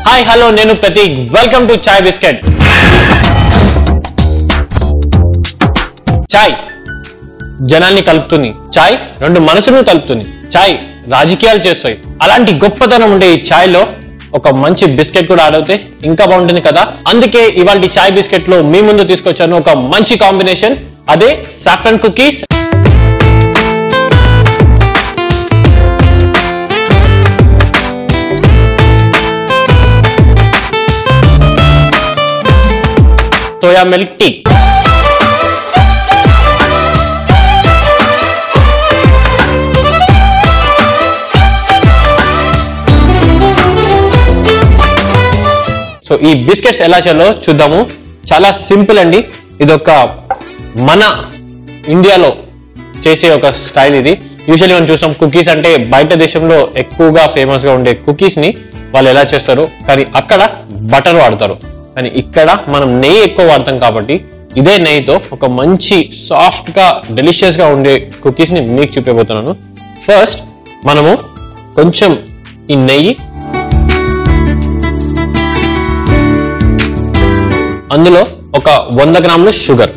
Hi hello నేను Prateek welcome to chai biscuit. Chai జనాన్ని కలుపుతుంది, చాయ్ రెండు మనసులను కలుపుతుంది, చాయ్ రాజకీయాలు చేస్తాయి. అలాంటి గొప్పతనం ఉండే ఈ చాయ్ లో ఒక మంచి బిస్కెట్ కూడా ఆడవుతే ఇంకా బాగుంటుంది కదా. అందుకే ఇవాళ చాయ్ బిస్కెట్ లో మీ ముందు తీసుకొచ్చాను ఒక మంచి కాంబినేషన్, అదే saffron cookies. Soya milk tea. So ఈ బిస్కెట్స్ ఎలా చేయాలో చూద్దాము. చాలా సింపుల్ అండి. ఇదొక మన ఇండియాలో చేసే ఒక స్టైల్. ఇది యూజువల్లీ మనం చూస్తాం కుకీస్ అంటే బయట దేశంలో ఎక్కువగా ఫేమస్ గా ఉండే కుకీస్ ని వాళ్ళు ఎలా చేస్తారు, కానీ అక్కడ బటర్ వాడతారు. కానీ ఇక్కడ మనం నెయ్యి ఎక్కువ వాడతాం కాబట్టి ఇదే నెయ్యితో ఒక మంచి సాఫ్ట్ గా డెలిషియస్ గా ఉండే కుకీస్ ని మీకు చూపించబోతున్నాను. ఫస్ట్ మనము కొంచెం ఈ నెయ్యి, అందులో ఒక 100 గ్రాములు షుగర్,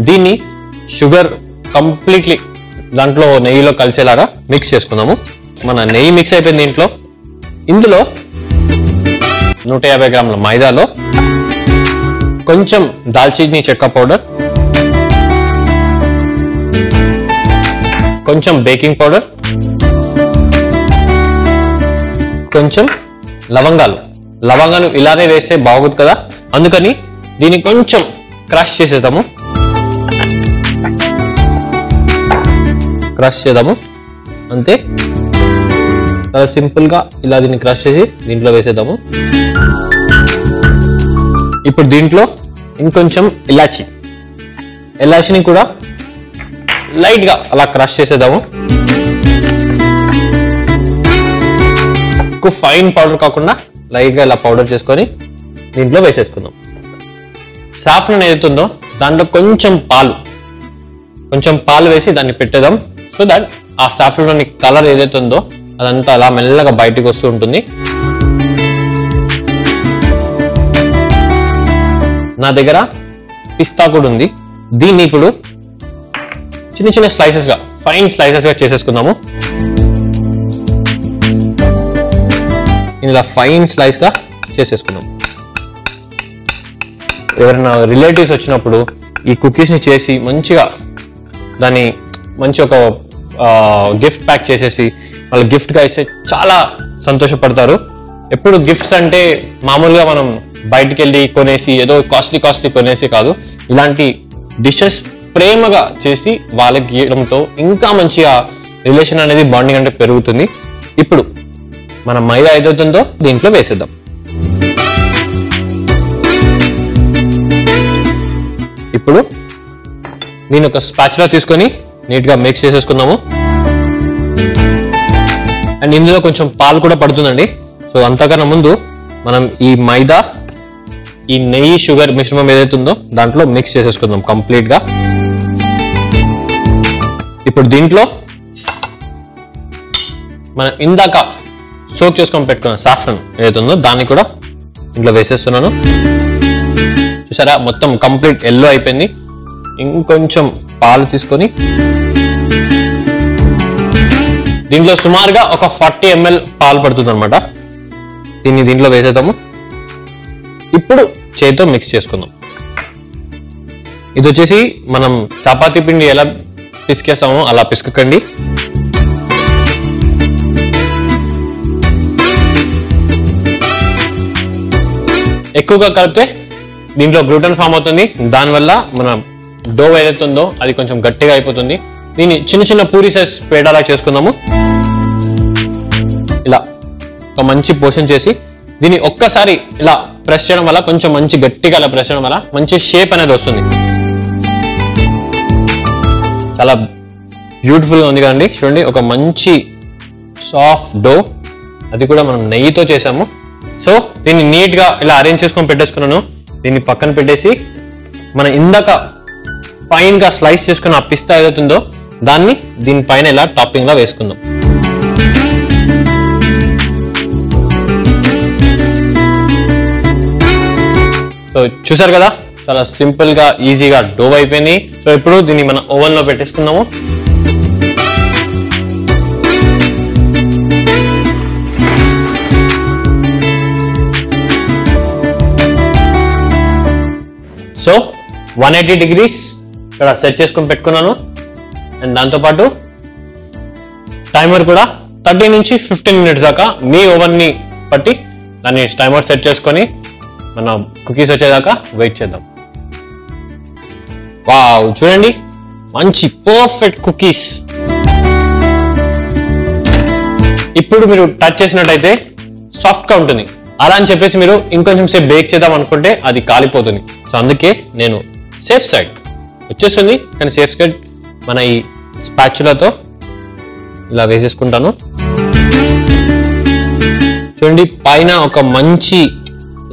దీన్ని షుగర్ కంప్లీట్లీ దాంట్లో నెయ్యిలో కలిసేలాగా మిక్స్ చేసుకుందాము. మన నెయ్యి మిక్స్ అయిపోయింది దీంట్లో. ఇందులో 150 గ్రాముల మైదాలో కొంచెం దాల్చిని చెక్క పౌడర్, కొంచెం బేకింగ్ పౌడర్, కొంచెం లవంగాలు ఇలానే వేస్తే బాగుంది కదా, అందుకని దీన్ని కొంచెం క్రష్ చేసేద్దాము. అంతే, చాలా సింపుల్ గా ఇలా దీన్ని క్రష్ చేసి దీంట్లో వేసేద్దాము. ఇప్పుడు దీంట్లో ఇంకొంచెం ఇలాచీని కూడా లైట్ గా అలా క్రష్ చేసేద్దాము. ఎక్కువ ఫైన్ పౌడర్ కాకుండా లైట్ గా ఇలా పౌడర్ చేసుకొని దీంట్లో వేసేసుకుందాం. సాఫ్రన్ ఏదైతుందో దాంట్లో కొంచెం పాలు వేసి దాన్ని పెట్టేద్దాం. సో దట్ ఆ సాఫ్రన్ లోని కలర్ ఏదైతే ఉందో అదంతా అలా మెల్లగా బయటకు వస్తూ ఉంటుంది. నా దగ్గర పిస్తా కూడా ఉంది. దీన్ని ఇప్పుడు చిన్న చిన్న స్లైసెస్ గా, ఫైన్ స్లైసెస్ గా చేసేసుకుందాము. ఇలా ఫైన్ స్లైస్ గా చేసేసుకున్నాం. ఎవరైనా రిలేటివ్స్ వచ్చినప్పుడు ఈ కుకీస్ ని చేసి మంచిగా దాన్ని మంచి ఒక గిఫ్ట్ ప్యాక్ చేసేసి వాళ్ళు గిఫ్ట్ గా ఇస్తే చాలా సంతోషపడతారు. ఎప్పుడు గిఫ్ట్స్ అంటే మామూలుగా మనం బయటికి వెళ్ళి కొనేసి ఏదో కాస్ట్లీ కొనేసి కాదు, ఇలాంటి డిషెస్ ప్రేమగా చేసి వాళ్ళకి ఇవ్వడంతో ఇంకా మంచిగా రిలేషన్ అనేది, బాండింగ్ అంటే పెరుగుతుంది. ఇప్పుడు మన మైదా ఏదవుతుందో దీంట్లో వేసేద్దాం. ఇప్పుడు నేను ఒక స్పాచులా తీసుకొని నీట్ గా మిక్స్ చేసేసుకుందాము. అండ్ ఇందులో కొంచెం పాలు కూడా పడుతుందండి. సో అంతకన్నా ముందు మనం ఈ మైదా, ఈ నెయ్యి, షుగర్ మిశ్రమం ఏదైతుందో దాంట్లో మిక్స్ చేసేసుకుందాం కంప్లీట్ గా. ఇప్పుడు దీంట్లో మనం ఇందాక సోక్ చేసుకొని పెట్టుకున్న సాఫ్రన్ ఏదైతుందో దాన్ని కూడా ఇంట్లో వేసేస్తున్నాను. చూసారా, మొత్తం కంప్లీట్ ఎల్లో అయిపోయింది. ఇంకొంచెం పాలు తీసుకొని దీంట్లో సుమారుగా ఒక 40 ml పాలు పడుతుంది అనమాట. దీంట్లో వేసేద్దాము. ఇప్పుడు చేతితో మిక్స్ చేసుకుందాం. ఇది వచ్చేసి మనం చపాతీ పిండి ఎలా పిసికేస్తామో అలా పిసుకండి. ఎక్కువగా కలిపితే దీంట్లో గ్లూటెన్ ఫామ్ అవుతుంది. దానివల్ల మన డో ఏదైతే ఉందో అది కొంచెం గట్టిగా అయిపోతుంది. దీన్ని చిన్న చిన్న పూరి సైజ్ పేడాలా చేసుకుందాము. ఇలా ఒక మంచి పోషన్ చేసి దీన్ని ఒక్కసారి ఇలా ప్రెస్ చేయడం వల్ల, కొంచెం మంచి గట్టిగా ఇలా ప్రెస్ చేయడం వల్ల మంచి షేప్ అనేది వస్తుంది. చాలా బ్యూటిఫుల్ గా ఉంది కదండి. చూడండి, ఒక మంచి సాఫ్ట్ డో, అది కూడా మనం నెయ్యితో చేసాము. సో దీన్ని నీట్ గా ఇలా అరేంజ్ చేసుకొని పెట్టేసుకున్నాను. దీన్ని పక్కన పెట్టేసి మన ఇందాక ఫైన్ గా స్లైస్ చేసుకున్న ఆ పిస్తా ఏదైతుందో దాన్ని దీనిపైన ఇలా టాపింగ్ లా వేసుకుందాం. సో చూసారు కదా, చాలా సింపుల్ గా ఈజీగా డో అయిపోయింది. సో ఇప్పుడు దీన్ని మన ఓవెన్ లో పెట్టేసుకుందాము. సో 180 degrees ఇక్కడ సెట్ చేసుకుని పెట్టుకున్నాను. అండ్ దాంతోపాటు టైమర్ కూడా 30 నుంచి 15 minutes దాకా మీ ఓవెన్ ని బట్టి దాన్ని టైమర్ సెట్ చేసుకొని మనం కుకీస్ వచ్చేదాకా వెయిట్ చేద్దాం. వావ్, చూడండి మంచి పర్ఫెక్ట్ కుకీస్. ఇప్పుడు మీరు టచ్ చేసినట్టయితే సాఫ్ట్ గా ఉంటుంది. అలా అని చెప్పేసి మీరు ఇంకొంచెం సేపు బేక్ చేద్దాం అనుకుంటే అది కాలిపోతుంది. సో అందుకే నేను సేఫ్ సైడ్ వచ్చేస్తుంది, కానీ సేఫ్ సైడ్ మన ఈ స్పాచులాతో ఇలా వేసేసుకుంటాను. చూడండి, పైన ఒక మంచి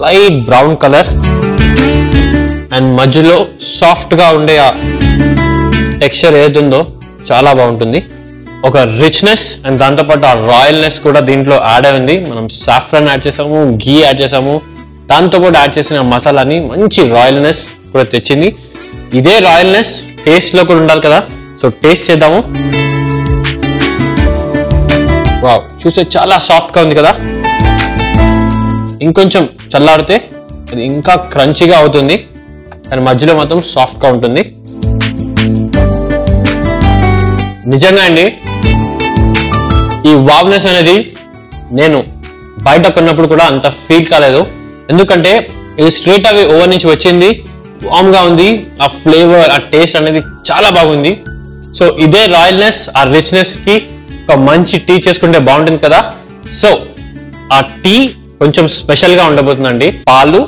లైట్ బ్రౌన్ కలర్ అండ్ మధ్యలో సాఫ్ట్ గా ఉండే ఆ టెక్స్చర్ ఏదైతుందో చాలా బాగుంటుంది. ఒక రిచ్నెస్ అండ్ దాంతోపాటు ఆ రాయల్నెస్ కూడా దీంట్లో యాడ్ అయింది. మనం సాఫ్రాన్ యాడ్ చేసాము, ఘీ యాడ్ చేసాము, దాంతోపాటు యాడ్ చేసిన మసాలాని మంచి రాయల్నెస్ కూడా తెచ్చింది. ఇదే రాయల్నెస్ టేస్ట్ లో కూడా ఉండాలి కదా. సో టేస్ట్ చేద్దాము. వావ్, చూసే చాలా సాఫ్ట్ గా ఉంది కదా. ఇంకొంచెం చల్లారితే అది ఇంకా క్రంచీగా అవుతుంది, కానీ మధ్యలో మాత్రం సాఫ్ట్ గా ఉంటుంది. నిజంగా అండి, ఈ వావ్నెస్ అనేది నేను బయట కొన్నప్పుడు కూడా అంత ఫీల్ కాలేదు. ఎందుకంటే ఇది స్ట్రైట్ అవే ఓవెన్ నుంచి వచ్చింది, వామ్ గా ఉంది. ఆ ఫ్లేవర్, ఆ టేస్ట్ అనేది చాలా బాగుంది. సో ఇదే రాయల్నెస్, ఆ రిచ్నెస్ కి ఒక మంచి టీ చేసుకుంటే బాగుంటుంది కదా. సో ఆ టీ కొంచెం స్పెషల్ గా ఉండబోతుందండి. పాలు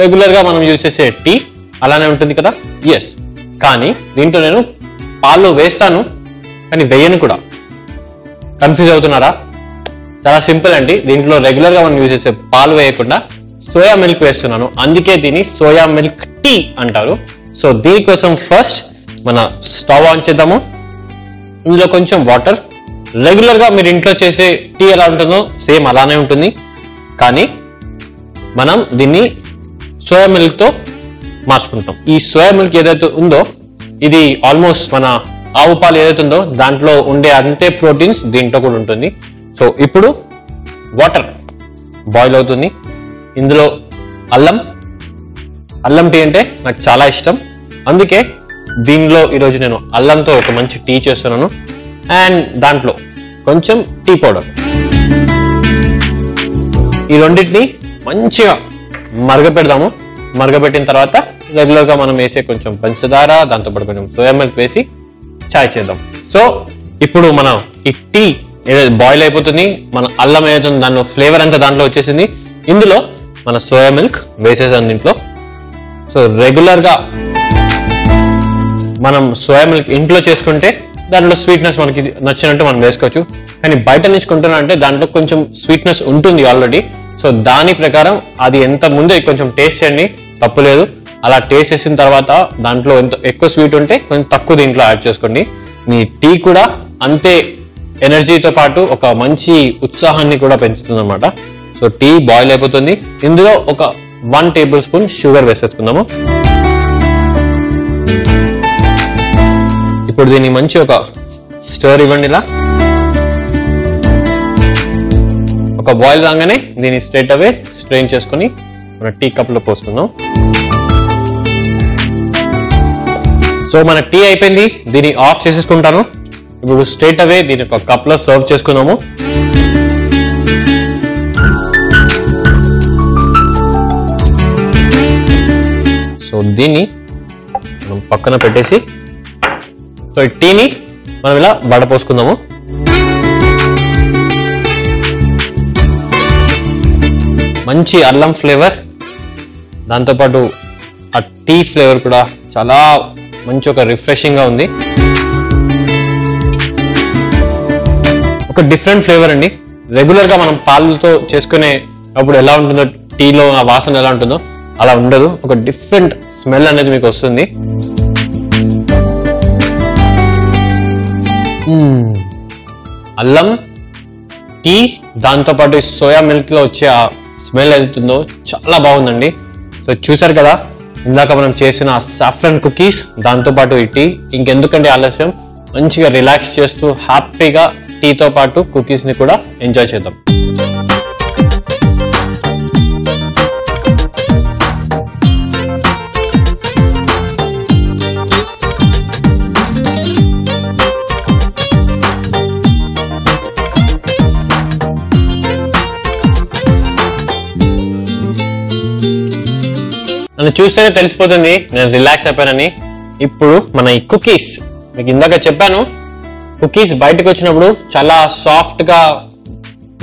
రెగ్యులర్ గా మనం యూజ్ చేసే టీ అలానే ఉంటుంది కదా. ఎస్, కానీ దీంట్లో నేను పాలు వేస్తాను, కానీ వేయను కూడా. కన్ఫ్యూజ్ అవుతున్నారా? చాలా సింపుల్ అండి. దీంట్లో రెగ్యులర్ గా మనం యూజ్ చేసే పాలు వేయకుండా సోయా మిల్క్ వేస్తున్నాను. అందుకే దీన్ని సోయా మిల్క్ టీ అంటారు. సో దీనికోసం ఫస్ట్ మన స్టవ్ ఆన్ చేద్దాము. ఇందులో కొంచెం వాటర్. రెగ్యులర్ గా మీరు ఇంట్లో చేసే టీ ఎలా ఉంటుందో సేమ్ అలానే ఉంటుంది, కానీ మనం దీన్ని సోయా మిల్క్ తో మార్చుకుంటాం. ఈ సోయా మిల్క్ ఏదైతే ఉందో ఇది ఆల్మోస్ట్ మన ఆవు పాలు ఏదైతే ఉందో దాంట్లో ఉండే అంతే ప్రోటీన్స్ దీంట్లో కూడా ఉంటుంది. సో ఇప్పుడు వాటర్ బాయిల్ అవుతుంది. ఇందులో అల్లం టీ అంటే నాకు చాలా ఇష్టం, అందుకే దీనిలో ఈరోజు నేను అల్లంతో ఒక మంచి టీ చేస్తున్నాను. అండ్ దాంట్లో కొంచెం టీ పౌడర్. ఈ రెండింటిని మంచిగా మరగపెడదాము. మరగపెట్టిన తర్వాత రెగ్యులర్ గా మనం వేసే కొంచెం పంచదార, దాంతోపాటు కొంచెం సోయా మిల్క్ వేసి చాయ్ చేద్దాం. సో ఇప్పుడు మనం ఈ టీ ఏదైతే బాయిల్ అయిపోతుంది, మన అల్లం ఏదైతుంది దానిలో ఫ్లేవర్ అంతా దాంట్లో వచ్చేసింది. ఇందులో మన సోయా మిల్క్ వేసేసాం దీంట్లో. సో రెగ్యులర్ గా మనం సోయా మిల్క్ ఇంట్లో చేసుకుంటే దాంట్లో స్వీట్నెస్ మనకి నచ్చినట్టు మనం వేసుకోవచ్చు, కానీ బయట నుంచి కొంటున్నా అంటే దాంట్లో కొంచెం స్వీట్నెస్ ఉంటుంది ఆల్రెడీ. సో దాని ప్రకారం అది ఎంత ముందే కొంచెం టేస్ట్ చేయండి, తప్పులేదు. అలా టేస్ట్ చేసిన తర్వాత దాంట్లో ఎంత ఎక్కువ స్వీట్ ఉంటే కొంచెం తక్కువ దీంట్లో యాడ్ చేసుకోండి. మీ టీ కూడా అంతే ఎనర్జీతో పాటు ఒక మంచి ఉత్సాహాన్ని కూడా పెంచుతుంది అనమాట. సో టీ బాయిల్ అయిపోతుంది. ఇందులో ఒక 1 tablespoon షుగర్ వేసేసుకుందాము. ఇప్పుడు దీన్ని మంచి ఒక స్టర్ ఇవ్వండి. ఇలా ఒక బాయిల్ రాగానే దీన్ని స్ట్రైట్ అవే స్ట్రెయిన్ చేసుకుని మన టీ కప్ లో పోసుకుందాం. సో మన టీ అయిపోయింది, దీన్ని ఆఫ్ చేసేసుకుంటాను. ఇప్పుడు స్ట్రైట్ అవే దీని ఒక కప్ లో సర్వ్ చేసుకుందాము. సో దీన్ని మనం పక్కన పెట్టేసి సో ఈ టీని మనం ఇలా వడపోసుకుందాము. మంచి అల్లం ఫ్లేవర్, దాంతోపాటు ఆ టీ ఫ్లేవర్ కూడా చాలా మంచి ఒక రిఫ్రెషింగ్ గా ఉంది. ఒక డిఫరెంట్ ఫ్లేవర్ అండి. రెగ్యులర్ గా మనం పాలతో చేసుకునే అప్పుడు ఎలా ఉంటుందో టీలో ఆ వాసన ఎలా ఉంటుందో అలా ఉండదు. ఒక డిఫరెంట్ స్మెల్ అనేది మీకు వస్తుంది. అల్లం టీ దాంతోపాటు సోయా మిల్క్ లో వచ్చే ఆ స్మెల్ ఏదైతుందో చాలా బాగుందండి. సో చూసారు కదా ఇందాక మనం చేసిన సాఫ్రాన్ కుకీస్, దాంతోపాటు ఈ టీ. ఇంకెందుకంటే ఆలస్యం, మంచిగా రిలాక్స్ చేస్తూ హ్యాపీగా టీతో పాటు కుకీస్ ని కూడా ఎంజాయ్ చేద్దాం. నన్ను చూస్తేనే తెలిసిపోతుంది నేను రిలాక్స్ అయిపోయానని. ఇప్పుడు మన ఈ కుకీస్, మీకు ఇందాక చెప్పాను కుకీస్ బయటకు వచ్చినప్పుడు చాలా సాఫ్ట్ గా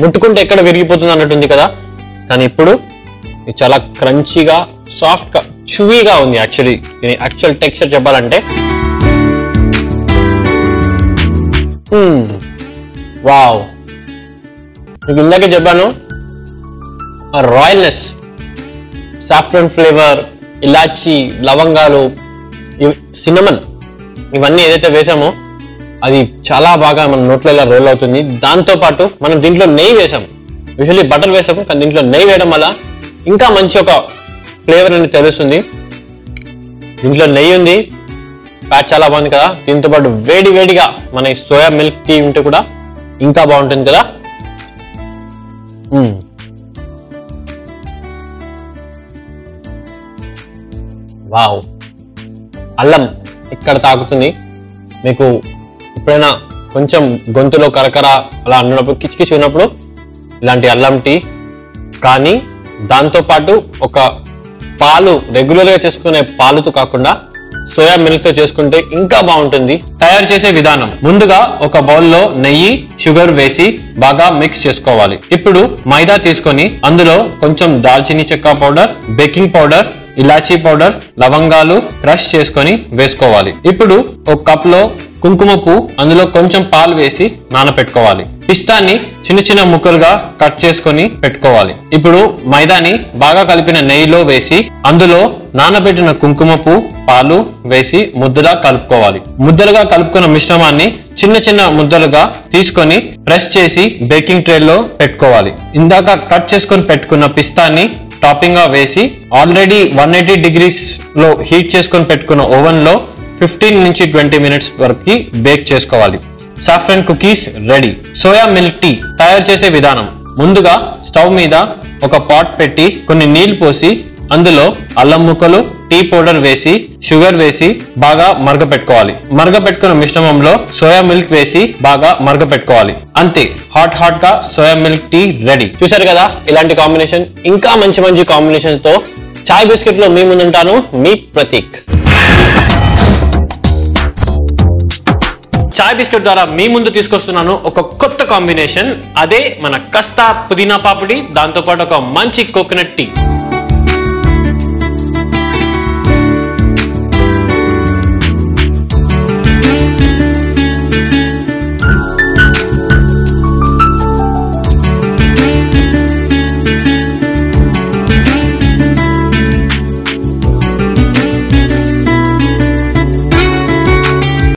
ముట్టుకుంటే ఎక్కడ విరిగిపోతుంది అన్నట్టుంది కదా, కానీ ఇప్పుడు ఇది చాలా క్రంచీగా సాఫ్ట్ గా చూవీగా ఉంది. యాక్చువల్ టెక్స్చర్ చెప్పాలంటే వావ్, మీకు ఇందాకే చెప్పాను రాయల్నెస్, సాఫ్రాన్ ఫ్లేవర్, ఇలాచీ, లవంగాలు, సిన్నమన్, ఇవన్నీ ఏదైతే వేసామో అది చాలా బాగా మన నోట్లో ఇలా రోల్ అవుతుంది. దాంతో పాటు మనం దీంట్లో నెయ్యి వేసాము, యూజువల్లీ బటర్ వేసాము, కానీ దీంట్లో నెయ్యి వేయడం వల్ల ఇంకా మంచి ఒక ఫ్లేవర్ అని తెలుస్తుంది. దీంట్లో నెయ్యి ఉంది, ఫ్యాట్ చాలా బాగుంది కదా. దీంతో పాటు వేడి వేడిగా మన సోయా మిల్క్ టీ ఉంటే కూడా ఇంకా బాగుంటుంది కదా. వావ్, అల్లం ఇక్కడ తాకుతుంది. మీకు ఎప్పుడైనా కొంచెం గొంతులో కరకర అలా అన్నప్పుడు, కిచకిచి ఉన్నప్పుడు ఇలాంటి అల్లం టీ, కానీ దాంతోపాటు ఒక పాలు రెగ్యులర్ గా చేసుకునే పాలుతో కాకుండా సోయా మిల్క్ తో చేసుకుంటే ఇంకా బాగుంటుంది. తయారు చేసే విధానం, ముందుగా ఒక బౌల్లో నెయ్యి, షుగర్ వేసి బాగా మిక్స్ చేసుకోవాలి. ఇప్పుడు మైదా తీసుకొని అందులో కొంచెం దాల్చిని చెక్క పౌడర్, బేకింగ్ పౌడర్, ఇలాచీ పౌడర్, లవంగాలు క్రష్ చేసుకొని వేసుకోవాలి. ఇప్పుడు ఒక కప్ లో కుంకుమ పువ్వు, అందులో కొంచెం పాలు వేసి నానపెట్టుకోవాలి. పిస్తాని చిన్న చిన్న ముక్కలుగా కట్ చేసుకొని పెట్టుకోవాలి. ఇప్పుడు మైదాని బాగా కలిపిన నెయ్యిలో వేసి అందులో నానబెట్టిన కుంకుమ పువ్వు, పాలు వేసి ముద్దలా కలుపుకోవాలి. ముద్దలుగా కలుపుకున్న మిశ్రమాన్ని చిన్న చిన్న ముద్దలుగా తీసుకొని ప్రెస్ చేసి బేకింగ్ ట్రే లో పెట్టుకోవాలి. ఇందాక కట్ చేసుకొని పెట్టుకున్న పిస్తాని టాపింగ్ గా వేసి ఆల్రెడీ 180 degrees లో హీట్ చేసుకొని పెట్టుకున్న ఓవెన్ లో 15 నుంచి 20 minutes వరకు బేక్ చేసుకోవాలి. Saffron cookies ready. Soya milk tea తయారు చేసే విధానం, ముందుగా స్టవ్ మీద ఒక పాట్ పెట్టి కొన్ని నీళ్లు పోసి అందులో అల్లం ముక్కలు, టీ పౌడర్ వేసి, షుగర్ వేసి బాగా మరగపెట్టుకోవాలి. మరగపెట్టుకున్న మిశ్రమంలో సోయా మిల్క్ వేసి బాగా మరగపెట్టుకోవాలి. అంతే, హాట్ గా సోయా మిల్క్ టీ రెడీ. చూసారు కదా ఇలాంటి కాంబినేషన్, ఇంకా మంచి మంచి కాంబినేషన్ తో చాయ్ బిస్కెట్ లో మీ ముందుంటాను, మీ ప్రతీక్. చాయ్ బిస్కెట్ ద్వారా మీ ముందు తీసుకొస్తున్నాను ఒక కొత్త కాంబినేషన్, అదే మన కస్తా పుదీనా పాపిడి, దాంతో పాటు ఒక మంచి కోకోనట్ టీ.